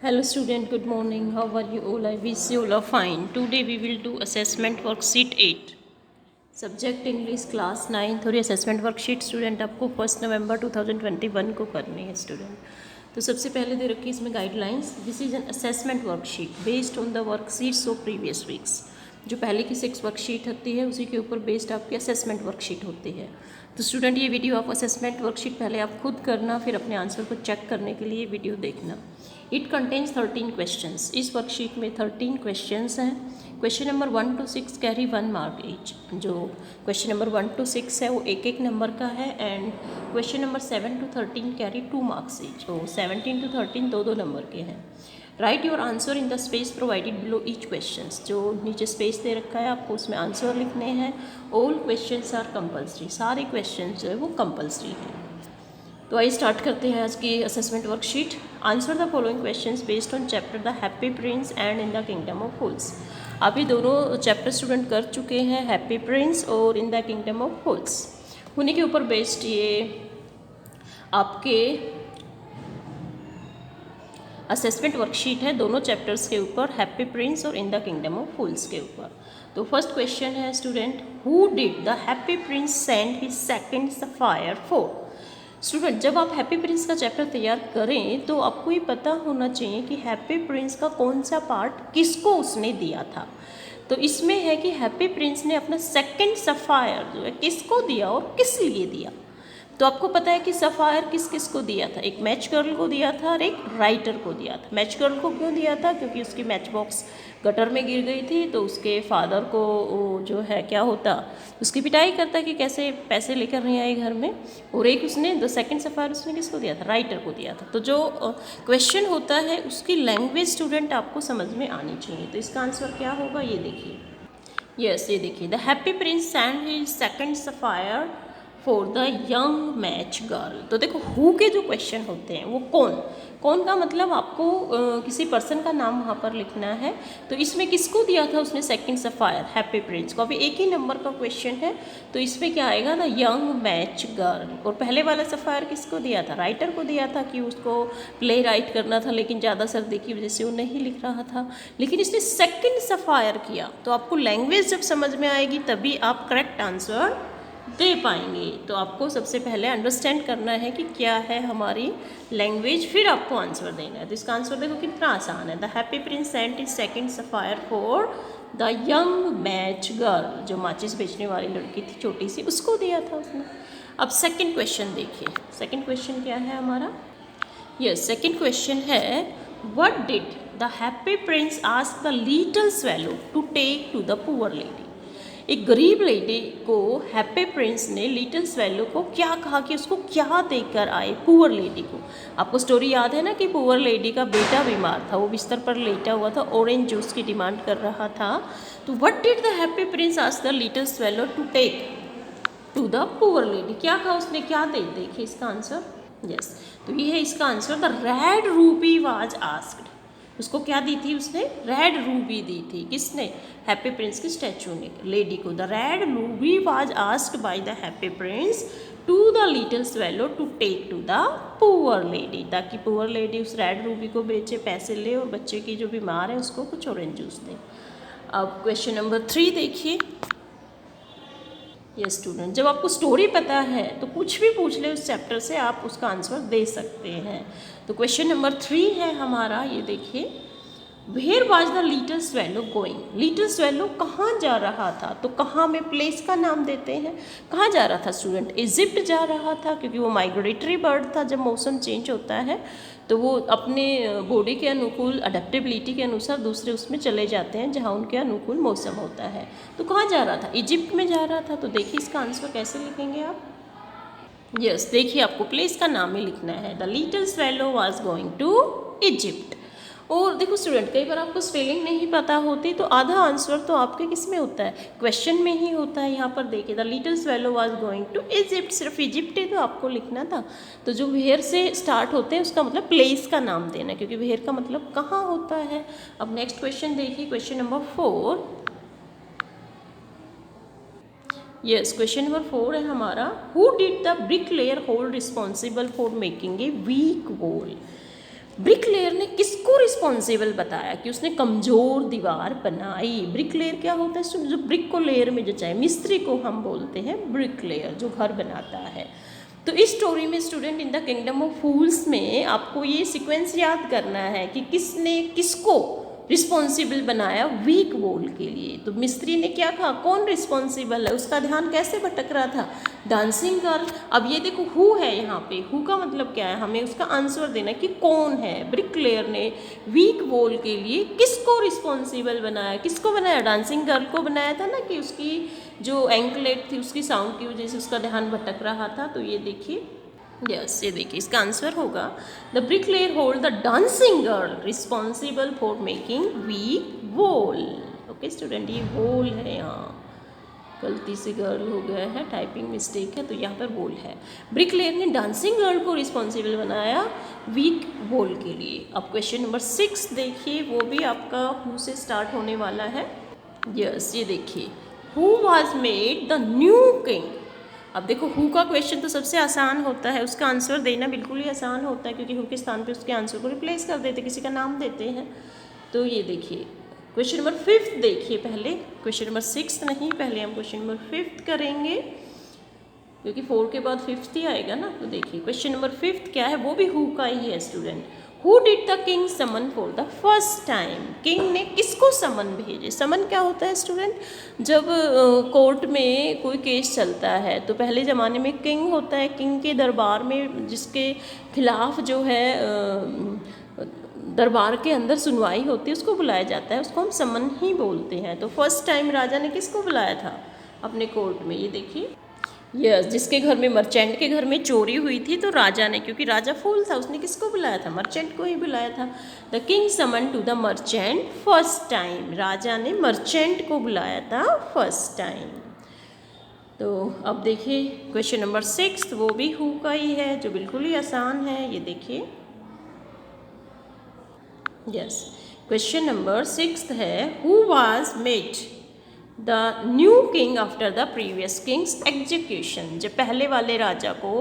Hello student, good morning. How are you all? I wish you all are fine. Today we will do assessment worksheet 8. Subject English class 9 और assessment worksheet student आपको 1 नवंबर 2021 को करनी है student. तो सबसे पहले दे रखी इसमें guidelines. This is an assessment worksheet based on the worksheets of previous weeks. जो पहले की 6 वर्कशीट होती है उसी के ऊपर बेस्ड आपकी असेसमेंट वर्कशीट होती है। तो स्टूडेंट ये वीडियो आप असेसमेंट वर्कशीट पहले आप खुद करना, फिर अपने आंसर को चेक करने के लिए वीडियो देखना। It contains 13 questions. इस वर्कशीट में 13 क्वेश्चंस हैं। Question number 1 to 6 carry 1 mark each. जो क्वेश्चन नंबर 1 to 6 है वो एक नंबर का है and question number 7 to 13 carry 2 marks each. तो 17 to 13 दो नंबर के हैं। Right your answer in the space provided below each question. जो नीचे स्पेस दे रखा है आपको उसमें आंसर लिखने हैं। All questions are compulsory. सारे क्वेश्चन जो है वो कंपल्सरी हैं। तो आइए स्टार्ट करते हैं आज की assessment worksheet. Answer the following questions based on chapter the happy prince and in the kingdom of fools. आप ये दोनों चैप्टर स्टूडेंट कर चुके हैं, हैप्पी प्रिंस और इन द किंगडम ऑफ फूल्स। उन्हीं के ऊपर बेस्ड ये आपके असेसमेंट वर्कशीट है, दोनों चैप्टर्स के ऊपर, हैप्पी प्रिंस और इन द किंगडम ऑफ फूल्स के ऊपर। तो फर्स्ट क्वेश्चन है student, who did the happy Prince send his second sapphire for. Student जब आप हैप्पी प्रिंस का चैप्टर तैयार करें तो आपको ये पता होना चाहिए कि हैप्पी प्रिंस का कौन सा पार्ट किसको उसने दिया था। तो इसमें है कि हैप्पी प्रिंस ने अपना सेकंड सफायर जो है किसको दिया और किस लिए दिया। तो आपको पता है कि सफ़ायर किस किस को दिया था, एक मैच गर्ल को दिया था और एक राइटर को दिया था। मैच गर्ल को क्यों दिया था? क्योंकि उसकी मैच बॉक्स गटर में गिर गई थी तो उसके फादर को जो है क्या होता, उसकी पिटाई करता कि कैसे पैसे लेकर नहीं आए घर में। और एक उसने द सेकंड सफ़ायर उसने किसको दिया था? राइटर को दिया था। तो जो क्वेश्चन होता है उसकी लैंग्वेज स्टूडेंट आपको समझ में आनी चाहिए। तो इसका आंसर क्या होगा ये देखिए। यस ये देखिए, the happy Prince send his second sapphire for the young match girl. तो देखो हु के जो क्वेश्चन होते हैं वो कौन का मतलब आपको किसी पर्सन का नाम वहाँ पर लिखना है। तो इसमें किसको दिया था उसने सेकंड सफ़ायर? हैप्पी प्रिंस को। अभी एक ही नंबर का क्वेश्चन है तो इसमें क्या आएगा ना, यंग मैच गर्ल। और पहले वाला सफ़ायर किसको दिया था? राइटर को दिया था कि उसको प्ले राइट करना था, लेकिन ज़्यादा सर्दी की वजह से वो नहीं लिख रहा था। लेकिन इसने सेकेंड सफ़ायर किया। तो आपको लैंग्वेज जब समझ में आएगी तभी आप करेक्ट आंसर दे पाएंगे। तो आपको सबसे पहले अंडरस्टैंड करना है कि क्या है हमारी लैंग्वेज, फिर आपको आंसर देना है। तो इसका आंसर देखो कितना आसान है। The happy prince sent his second sapphire for the young match girl. जो माचिस बेचने वाली लड़की थी छोटी सी, उसको दिया था उसने। अब सेकंड क्वेश्चन देखिए। सेकंड क्वेश्चन क्या है हमारा? यस सेकंड क्वेश्चन है, what did the happy prince ask the little swallow to take to the poor lady. एक गरीब लेडी को हैप्पी प्रिंस ने लिटिल स्वेलो को क्या कहा कि उसको क्या देकर आए पुअर लेडी को। आपको स्टोरी याद है ना कि पुअर लेडी का बेटा बीमार था, वो बिस्तर पर लेटा हुआ था, ऑरेंज जूस की डिमांड कर रहा था। तो what did the happy prince ask the little swallow to take to the poor lady. क्या कहा उसने, क्या दे? देखिए इसका आंसर। यस तो ये है इसका answer, the red ruby was asked. उसको क्या दी थी उसने? रेड रूबी दी थी। किसने? हैप्पी प्रिंस की स्टैचू ने लेडी को। The red ruby was asked by the happy prince to the little swallow to take to the poor lady, ताकि पुअर लेडी उस रेड रूबी को बेचे, पैसे ले और बच्चे की जो बीमार है उसको कुछ ऑरेंज जूस दे। अब क्वेश्चन नंबर 3 देखिए। ये स्टूडेंट जब आपको स्टोरी पता है तो कुछ भी पूछ ले उस चैप्टर से आप उसका आंसर दे सकते हैं। तो क्वेश्चन नंबर 3 है हमारा, ये देखिए, where was the little swallow going. Little swallow कहाँ जा रहा था? तो कहाँ में प्लेस का नाम देते हैं। कहाँ जा रहा था स्टूडेंट? इजिप्ट जा रहा था, क्योंकि वो माइग्रेटरी बर्ड था। जब मौसम चेंज होता है तो वो अपने बॉडी के अनुकूल, अडेप्टेबिलिटी के अनुसार दूसरे उसमें चले जाते हैं जहाँ उनके अनुकूल मौसम होता है। तो कहाँ जा रहा था? इजिप्ट में जा रहा था। तो देखिए इसका आंसर कैसे लिखेंगे आप? यस देखिए आपको प्लेस का नाम ही लिखना है। The little swallow was going to Egypt. और देखो स्टूडेंट कई बार आपको स्पेलिंग नहीं पता होती तो आधा आंसर तो आपके किस में होता है? क्वेश्चन में ही होता है। यहाँ पर देखिए, the little swallow was going to Egypt, सिर्फ इजिप्ट ही तो आपको लिखना था। तो जो वेयर से स्टार्ट होते हैं उसका मतलब प्लेस का नाम देना, क्योंकि वेयर का मतलब कहाँ होता है। अब नेक्स्ट क्वेश्चन देखिए, question number 4। Yes question number 4 है हमारा, who did the bricklayer hold responsible for making a weak wall. Bricklayer ने किसको रिस्पॉन्सिबल बताया कि उसने कमज़ोर दीवार बनाई। ब्रिकलेयर क्या होता है? जो ब्रिक को लेयर में जचाए, मिस्त्री को हम बोलते हैं ब्रिकलेयर, जो घर बनाता है। तो इस स्टोरी में student in the kingdom of fools में आपको ये सीक्वेंस याद करना है कि किसने किसको रिस्पॉन्सिबल बनाया वीक वॉल के लिए। तो मिस्त्री ने क्या कहा, कौन रिस्पॉन्सिबल है, उसका ध्यान कैसे भटक रहा था, डांसिंग गर्ल। अब ये देखो हु है यहाँ पे, हु का मतलब क्या है, हमें उसका आंसर देना कि कौन है। ब्रिकलेयर ने वीक वॉल के लिए किसको रिस्पॉन्सिबल बनाया, किसको बनाया, डांसिंग गर्ल को बनाया था ना, कि उसकी जो एंकलेट थी उसकी साउंड की वजह से उसका ध्यान भटक रहा था। तो ये देखिए, यस ये देखिए इसका आंसर होगा the bricklayer hold the dancing girl responsible for making weak wall. Okay student, ये वॉल है, यहाँ गलती से गर्ल हो गया है, टाइपिंग मिस्टेक है, तो यहाँ पर वॉल है। ब्रिकलेयर ने डांसिंग गर्ल को रिस्पॉन्सिबल बनाया वीक वॉल के लिए। अब क्वेश्चन नंबर 6 देखिए, वो भी आपका हु से स्टार्ट होने वाला है। यस ये देखिए, who was made the new king. अब देखो हु का क्वेश्चन तो सबसे आसान होता है, उसका आंसर देना बिल्कुल ही आसान होता है, क्योंकि हु के स्थान पे उसके आंसर को रिप्लेस कर देते, किसी का नाम देते हैं। तो ये देखिए क्वेश्चन नंबर 5 देखिए, पहले क्वेश्चन नंबर 6 नहीं, पहले हम क्वेश्चन नंबर 5 करेंगे, क्योंकि 4 के बाद 5th ही आएगा ना। तो देखिए क्वेश्चन नंबर 5 क्या है, वो भी हु का ही है student. Who did the king summon for the first time. King ने किसको समन भेजे। समन क्या होता है स्टूडेंट, जब कोर्ट में कोई केस चलता है तो पहले ज़माने में किंग होता है, किंग के दरबार में जिसके खिलाफ जो है दरबार के अंदर सुनवाई होती है उसको बुलाया जाता है, उसको हम समन ही बोलते हैं। तो फर्स्ट टाइम राजा ने किसको बुलाया था अपने कोर्ट में, ये देखिए यस जिसके घर में मर्चेंट के घर में चोरी हुई थी, तो राजा ने, क्योंकि राजा फूल था, उसने किसको बुलाया था, मर्चेंट को ही बुलाया था। The king summon to the merchant first time. राजा ने मर्चेंट को बुलाया था फर्स्ट टाइम। तो अब देखिए क्वेश्चन नंबर 6 वो भी हु का ही है, जो बिल्कुल ही आसान है। ये देखिए यस क्वेश्चन नंबर 6 है, who was made the new king after the previous Kings execution. जब पहले वाले राजा को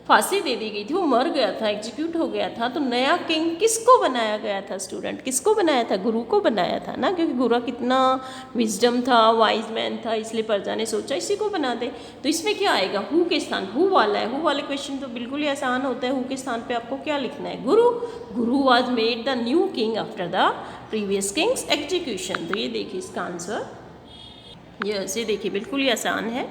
फांसी दे दी गई थी, वो मर गया था, एग्जीक्यूट हो गया था, तो नया किंग किसको बनाया गया था स्टूडेंट, किसको बनाया था, गुरु को बनाया था ना, क्योंकि गुरु कितना विजडम था, वाइज मैन था, इसलिए प्रजा ने सोचा इसी को बना दे। तो इसमें क्या आएगा, हु के स्थान, हु वाला है, हु वाले क्वेश्चन तो बिल्कुल ही आसान होता है। हु के स्थान पे आपको क्या लिखना है, गुरु। गुरु was made the new king after the previous Kings execution. तो ये देखिए इसका आंसर यस, ये देखिए बिल्कुल ही आसान है।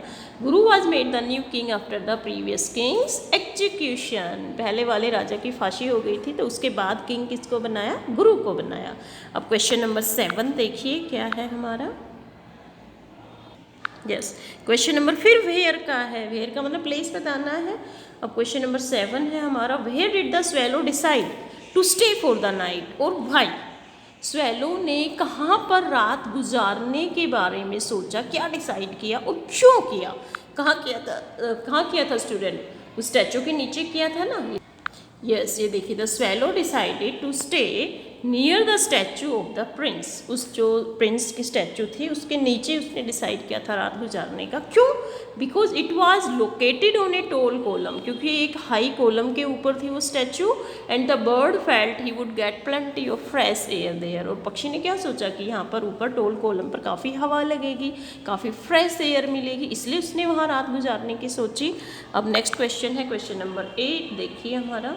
गुरु was made the new king after the previous Kings execution. पहले वाले राजा की फांसी हो गई थी, तो उसके बाद किंग किसको बनाया, गुरु को बनाया। अब क्वेश्चन नंबर 7 देखिए क्या है हमारा। यस क्वेश्चन नंबर फिर वेयर का है, वेयर का मतलब प्लेस बताना है। अब क्वेश्चन नंबर 7 है हमारा, where did the swallow decide to stay for the night और व्हाई। स्वेलो ने कहाँ पर रात गुजारने के बारे में सोचा, क्या डिसाइड किया और क्यों किया। कहाँ किया था स्टूडेंट, उस स्टैचू के नीचे किया था ना। यस ये देखिए, the swallow decided to stay near the statue of the prince. उस जो प्रिंस की स्टैचू थी उसके नीचे उसने डिसाइड किया था रात गुजारने का। क्यों, because it was located on a tall column, क्योंकि एक हाई कॉलम के ऊपर थी वो statue. And the bird felt he would get plenty of fresh air there. और पक्षी ने क्या सोचा कि यहाँ पर ऊपर टोल कॉलम पर काफ़ी हवा लगेगी, काफ़ी फ्रेश एयर मिलेगी, इसलिए उसने वहाँ रात गुजारने की सोची। अब नेक्स्ट क्वेश्चन है क्वेश्चन नंबर 8 देखिए हमारा।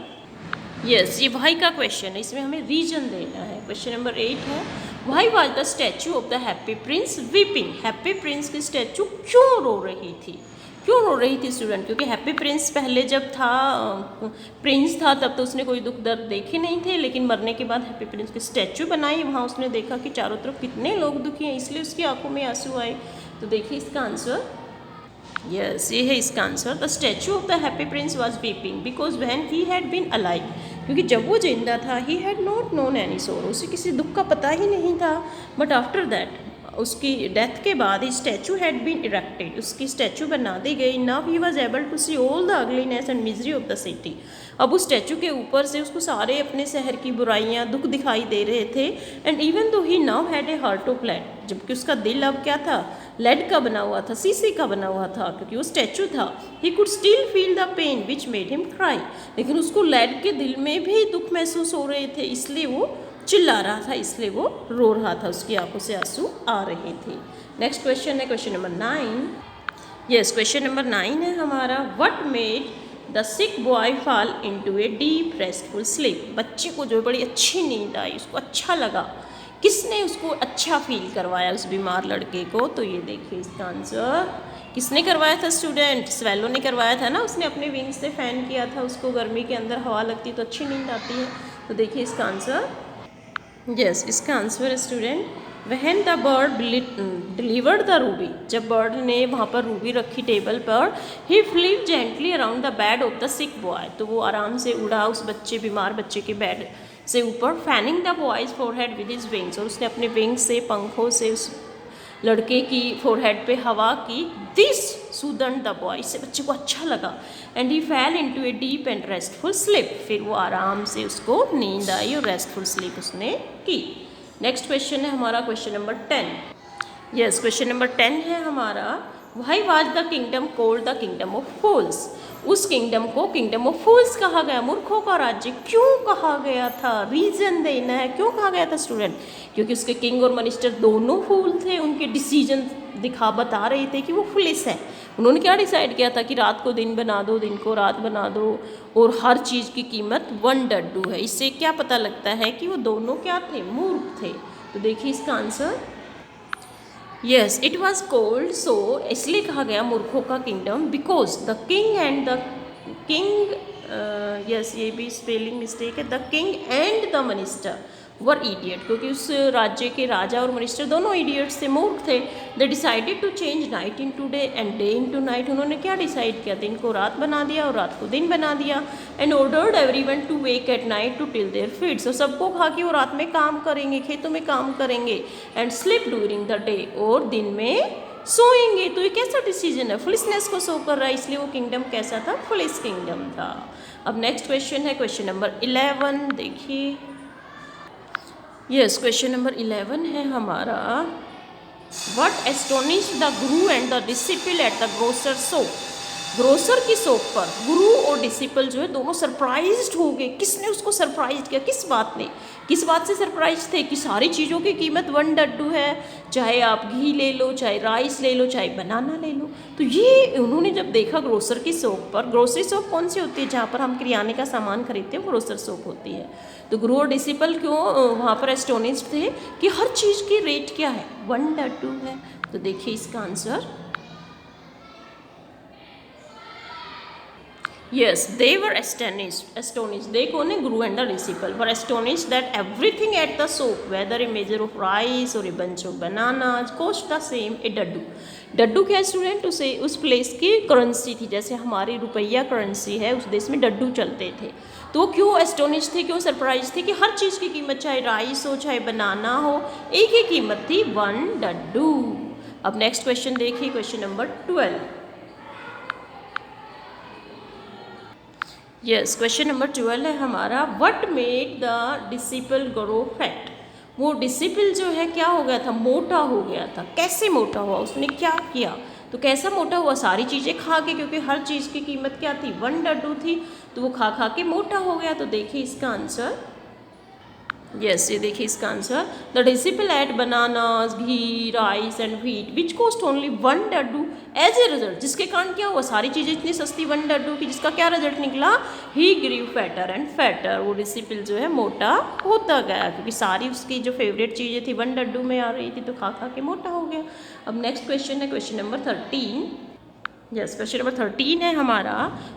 यस ये वाई का क्वेश्चन है, इसमें हमें रीजन देना है। क्वेश्चन नंबर 8 है, why was the statue of the happy Prince weeping. Happy prince की स्टैचू क्यों रो रही थी, क्यों रो रही थी स्टूडेंट, क्योंकि हैप्पी प्रिंस पहले जब था प्रिंस था तब तो उसने कोई दुख दर्द देखे नहीं थे, लेकिन मरने के बाद हैप्पी प्रिंस की स्टैचू बनाई, वहाँ उसने देखा कि चारों तरफ कितने लोग दुखी हैं, इसलिए उसकी आंखों में आंसू आए। तो देखिए इसका आंसर यस ये है इसका answer. The statue of the happy prince was weeping because when he had been alive, क्योंकि जब वो जिंदा था he had not known any sorrow, उसे किसी दुख का पता ही नहीं था। बट आफ्टर दैट, उसकी डेथ के बाद ही स्टैचू हैड बीन इरेक्टेड, उसकी स्टैचू बना दी गई। Now he was able to see all the ugliness and misery of the city. अब उस स्टैचू के ऊपर से उसको सारे अपने शहर की बुराइयां, दुख दिखाई दे रहे थे। And even though he now had a heart of lead, जबकि उसका दिल अब क्या था, लेड का बना हुआ था, शीशे का बना हुआ था, क्योंकि वो स्टैचू था। He could still feel the pain which made him cry, लेकिन उसको लेड के दिल में भी दुख महसूस हो रहे थे, इसलिए वो चिल्ला रहा था, इसलिए वो रो रहा था, उसकी आंखों से आंसू आ रहे थे। नेक्स्ट क्वेश्चन है question number 9। Yes, question number 9 है हमारा, what made the sick boy fall into a deep restful sleep. बच्चे को जो बड़ी अच्छी नींद आई, उसको अच्छा लगा, किसने उसको अच्छा फील करवाया उस बीमार लड़के को? तो ये देखिए इसका आंसर किसने करवाया था स्टूडेंट? स्वेलो ने करवाया था ना, उसने अपने विंग से फैन किया था, उसको गर्मी के अंदर हवा लगती तो अच्छी नींद आती है। तो देखिए इसका आंसर, यस, इसका आंसर है student, when the bird delivered the ruby. जब बर्ड ने वहाँ पर रूबी रखी टेबल पर, he flew gently around the bed of the sick boy. तो वो आराम से उड़ा उस बच्चे, बीमार बच्चे के बेड से ऊपर, fanning the boys forehead with his wings. और उसने अपने विंग्स से, पंखों से उस लड़के की फोरहेड पे हवा की। दिस सूदन द बॉय, इससे बच्चे को अच्छा लगा। एंड ही फैल into a deep and restful sleep. फिर वो आराम से उसको नींद आई और रेस्टफुल स्लीप उसने की। नेक्स्ट क्वेश्चन है हमारा question number 10। Yes, question number 10 है हमारा, why was the kingdom called the kingdom of fools. उस किंगडम को किंगडम ऑफ फूल्स कहा गया, मूर्खों का राज्य क्यों कहा गया था? रीजन देना है, क्यों कहा गया था स्टूडेंट? क्योंकि उसके किंग और मिनिस्टर दोनों फूल थे, उनके डिसीजन बता रहे थे कि वो फुलिस हैं। उन्होंने क्या डिसाइड किया था कि रात को दिन बना दो, दिन को रात बना दो, और हर चीज़ की कीमत 1 डड्डू है। इससे क्या पता लगता है कि वो दोनों क्या थे? मूर्ख थे। तो देखिए इसका answer, yes, it was cold so, इसलिए कहा गया मूर्खों का kingdom, because the king and the king, yes ये भी स्पेलिंग मिस्टेक है, the king and the minister were idiot. क्योंकि उस राज्य के राजा और मिनिस्टर दोनों इडियट्स थे, मूर्ख थे। They decided to change night into day and day into night. उन्होंने क्या डिसाइड किया? दिन को रात बना दिया और रात को दिन बना दिया। And ordered everyone to wake at night to till their fields. और सबको कहा कि वो रात में काम करेंगे, खेतों में काम करेंगे। And sleep during the day, और दिन में सोएंगे। तो ये कैसा डिसीजन है? फुलिसनेस को शो कर रहा है, इसलिए वो किंगडम कैसा था? फुलिस किंगडम था। अब नेक्स्ट क्वेश्चन है क्वेश्चन नंबर 11। देखिए, यस, क्वेश्चन नंबर 11 है हमारा, what astonish the guru and the disciple at the grocer shop. Grocer की शॉप पर गुरु और डिसिपल जो है दोनों सरप्राइज्ड हो गए। किसने उसको सरप्राइज किया? किस बात ने? किस बात से सरप्राइज थे? कि सारी चीज़ों की कीमत 1 डड्डू है, चाहे आप घी ले लो, चाहे राइस ले लो, चाहे बनाना ले लो। तो ये उन्होंने जब देखा ग्रोसर की शॉप पर, ग्रोसरी शॉप कौन सी होती है? जहाँ पर हम किराने का सामान खरीदते हैं, वो ग्रोसर शॉप होती है। तो गुरु और डिसिपल क्यों वहाँ पर एस्टोनिश्ड थे कि हर चीज़ की रेट क्या है? 1 डड्डू है। तो देखिए इसका answer, yes, they were astonished. They कौन है? Guru and the disciple were astonished that everything at the shop, whether a measure of rice or a bunch of bananas, cost the same, a डड्डू। डड्डू क्या student? उसे उस place की currency थी, जैसे हमारी रुपया करेंसी है, उस देश में डड्डू चलते थे। तो वो क्यों एस्टोनिश थे, क्यों सरप्राइज थे कि हर चीज़ की कीमत, चाहे राइस हो चाहे बनाना हो, एक ही कीमत थी, 1 डड्डू। अब नेक्स्ट क्वेश्चन देखिए, question number 12। Yes, question number 12 है हमारा, what made the disciple grow fat. वो डिसिपल जो है क्या हो गया था? मोटा हो गया था। कैसे मोटा हुआ? उसने क्या किया? तो कैसा मोटा हुआ? सारी चीज़ें खा के, क्योंकि हर चीज़ की कीमत क्या थी? 1 डड्डू थी। तो वो खा खा के मोटा हो गया। तो देखिए इसका आंसर, यस, ये देखिए इसका answer, the disciple ate bananas, ghee, rice and wheat which cost only 1 duddu as a result. जिसके कारण क्या हुआ? सारी चीज़ें इतनी सस्ती 1 डड्डू की, जिसका क्या रिजल्ट निकला? He grew fatter and fatter. वो डिसिपल जो है मोटा होता गया, क्योंकि सारी उसकी जो फेवरेट चीज़ें थी 1 डड्डू में आ रही थी, तो खा खा के मोटा हो गया। अब नेक्स्ट क्वेश्चन है question number 13। Yes, question number 13 है हमारा,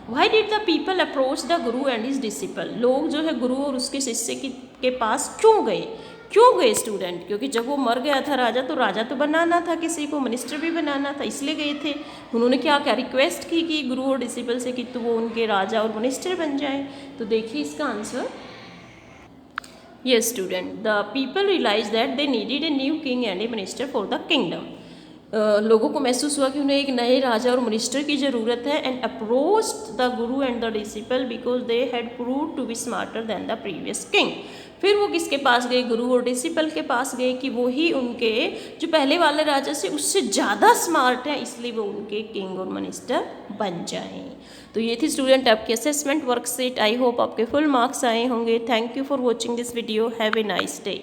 why did the people approach the guru and his disciple. लोग जो है गुरु और उसके शिष्य के पास क्यों गए? क्यों गए स्टूडेंट? क्योंकि जब वो मर गया था राजा, तो राजा तो बनाना था, किसी को मिनिस्टर भी बनाना था, इसलिए गए थे। उन्होंने क्या क्या रिक्वेस्ट की कि गुरु और डिसिपल से कि तो वो उनके राजा और मिनिस्टर बन जाए। तो देखिए इसका answer, yes student, the people realise that they needed a new king and a minister for the kingdom. लोगों को महसूस हुआ कि उन्हें एक नए राजा और मिनिस्टर की ज़रूरत है। And approached the guru and the disciple because they had proved to be smarter than the previous king. फिर वो किसके पास गए, गुरु और डिसिपल के पास गए कि वो ही उनके जो पहले वाले राजा से उससे ज़्यादा स्मार्ट हैं, इसलिए वो उनके किंग और मिनिस्टर बन जाएं। तो ये थी स्टूडेंट आपकी असेसमेंट वर्कशीट। आई होप आपके फुल मार्क्स आए होंगे। Thank you for watching this video. Have a nice day.